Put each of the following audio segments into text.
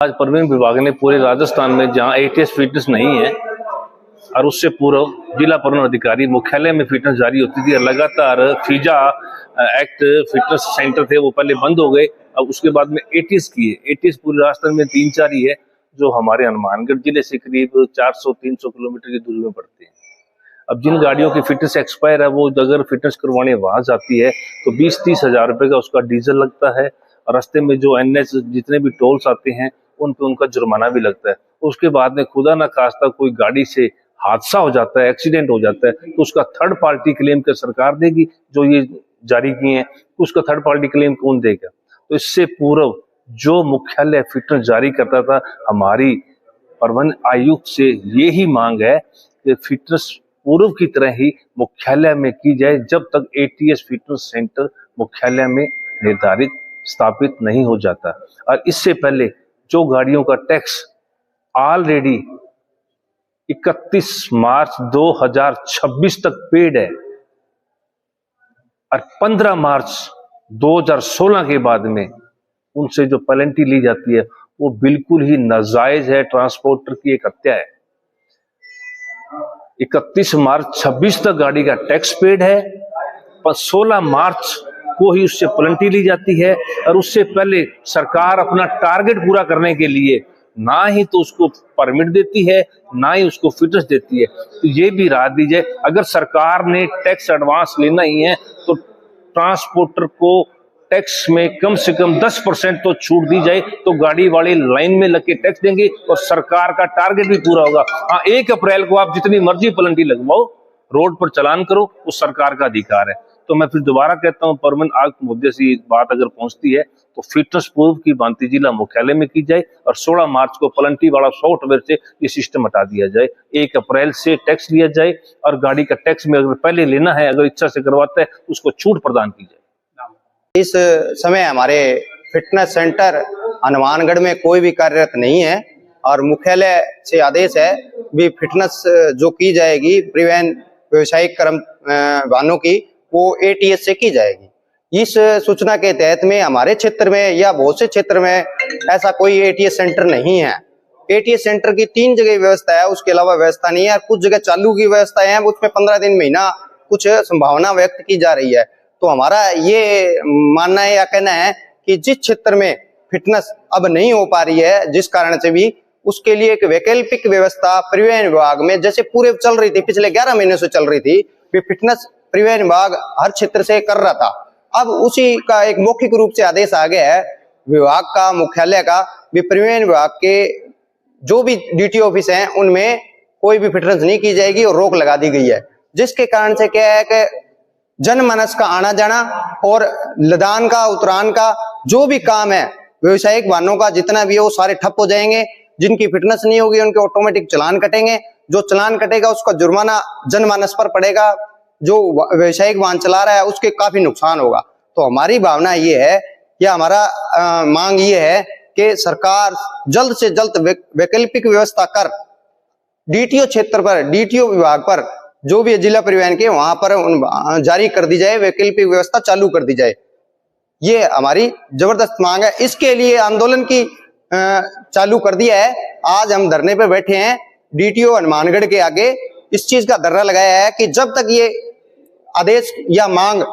आज परिवहन विभाग ने पूरे राजस्थान में जहां एटीएस फिटनेस नहीं है और उससे पूर्व जिला परिवहन अधिकारी मुख्यालय में फिटनेस जारी होती थी, लगातार फीजा एक्ट फिटनेस सेंटर थे वो पहले बंद हो गए। अब उसके बाद में एटीएस किए। एटीएस पूरे राजस्थान में 3-4 ही है जो हमारे हनुमानगढ़ जिले से करीब 400-300 किलोमीटर की दूरी में पड़ते हैं। अब जिन गाड़ियों की फिटनेस एक्सपायर है वो अगर फिटनेस करवाने वहां जाती है तो 20-30 हजार रुपए का उसका डीजल लगता है और रास्ते में जो एनएच जितने भी टोल्स आते हैं उन पे उनका जुर्माना भी लगता है। उसके बाद में खुदा ना खास्ता कोई गाड़ी से हादसा हो जाता है, एक्सीडेंट हो जाता है तो उसका थर्ड पार्टी क्लेम क्या सरकार देगी? जो ये जारी किए हैं उसका थर्ड पार्टी क्लेम कौन देगा? तो इससे पूर्व जो मुख्यालय फिटनेस जारी करता था, हमारी परिवहन आयुक्त से ये ही मांग है कि फिटनेस पूर्व की तरह ही मुख्यालय में की जाए जब तक एटीएस फिटनेस सेंटर मुख्यालय में निर्धारित स्थापित नहीं हो जाता। और इससे पहले जो गाड़ियों का टैक्स ऑलरेडी 31 मार्च 2026 तक पेड है और 15 मार्च 2016 के बाद में उनसे जो पेनल्टी ली जाती है वो बिल्कुल ही नाजायज है, ट्रांसपोर्टर की एक हत्या है। 31 मार्च 26 तक गाड़ी का टैक्स पेड है, पर 16 मार्च को ही उससे पेनल्टी ली जाती है और उससे पहले सरकार अपना टारगेट पूरा करने के लिए ना ही तो उसको परमिट देती है ना ही उसको फिटनेस देती है। तो ये भी राह दी जाए, अगर सरकार ने टैक्स एडवांस लेना ही है तो ट्रांसपोर्टर को टैक्स में कम से कम 10% तो छूट दी जाए तो गाड़ी वाले लाइन में लग के टैक्स देंगे और सरकार का टारगेट भी पूरा होगा। हाँ, 1 अप्रैल को आप जितनी मर्जी पेनल्टी लगवाओ, रोड पर चालान करो, वो सरकार का अधिकार है। तो मैं फिर दोबारा कहता हूं, परिवहन आयुक्त मुद्दे से बात अगर पहुंचती है तो फिटनेस पूर्व की भांति जिला मुख्यालय में की जाए और 16 मार्च को पेनल्टी वाला सॉफ्टवेयर से ये सिस्टम हटा दिया जाए। 1 अप्रैल से टैक्स लिया जाए और गाड़ी का टैक्स में अगर पहले लेना है, अगर इच्छा से करवाता है, उसको छूट प्रदान की जाए। इस समय हमारे फिटनेस सेंटर हनुमानगढ़ में कोई भी कार्यरत नहीं है और मुख्यालय से आदेश है भी फिटनेस जो की जाएगी परिवहन व्यवसायिक कर्म वाहनों की वो एटीएस से की जाएगी। इस सूचना के तहत में हमारे क्षेत्र में या बहुत से क्षेत्र में ऐसा कोई एटीएस सेंटर नहीं है। एटीएस सेंटर की 3 जगह व्यवस्था है, उसके अलावा व्यवस्था नहीं है। कुछ जगह चालू की व्यवस्था है, उसमें 15 दिन महीना कुछ संभावना व्यक्त की जा रही है। तो हमारा ये मानना है या कहना है कि जिस क्षेत्र में फिटनेस अब नहीं हो पा रही है, जिस कारण से भी, उसके लिए एक वैकल्पिक व्यवस्था परिवहन विभाग में जैसे पूरे चल रही थी, पिछले 11 महीने से चल रही थी, फिटनेस परिवहन विभाग हर क्षेत्र से कर रहा था। अब उसी का एक मौखिक रूप से आदेश आ गया है विभाग का, मुख्यालय का, भी परिवहन विभाग के जो भी डीटी ऑफिस हैं उनमें कोई भी फिटनेस नहीं की जाएगी और रोक लगा दी गई है। जिसके कारण से क्या है कि जनमानस का आना जाना और लदान का उतरान का जो भी काम है व्यवसायिक वाहनों का जितना भी है वो सारे ठप हो जाएंगे। जिनकी फिटनेस नहीं होगी उनके ऑटोमेटिक चालान कटेंगे, जो चालान कटेगा उसका जुर्माना जनमानस पर पड़ेगा, जो व्यवसायिक वाहन चला रहा है उसके काफी नुकसान होगा। तो हमारी भावना ये है या हमारा मांग ये है कि सरकार जल्द से जल्द वैकल्पिक व्यवस्था कर डीटीओ क्षेत्र पर, डीटीओ विभाग पर जो भी जिला परिवहन के वहां पर जारी कर दी जाए, वैकल्पिक व्यवस्था चालू कर दी जाए। ये हमारी जबरदस्त मांग है। इसके लिए आंदोलन की चालू कर दिया है। आज हम धरने पे बैठे हैं डीटीओ हनुमानगढ़ के आगे। इस चीज का धरना लगाया है कि जब तक ये आदेश या मांग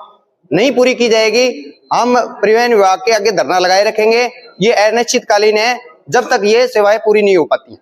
नहीं पूरी की जाएगी हम परिवहन विभाग के आगे धरना लगाए रखेंगे। ये अनिश्चितकालीन है जब तक ये सेवाएं पूरी नहीं हो पाती।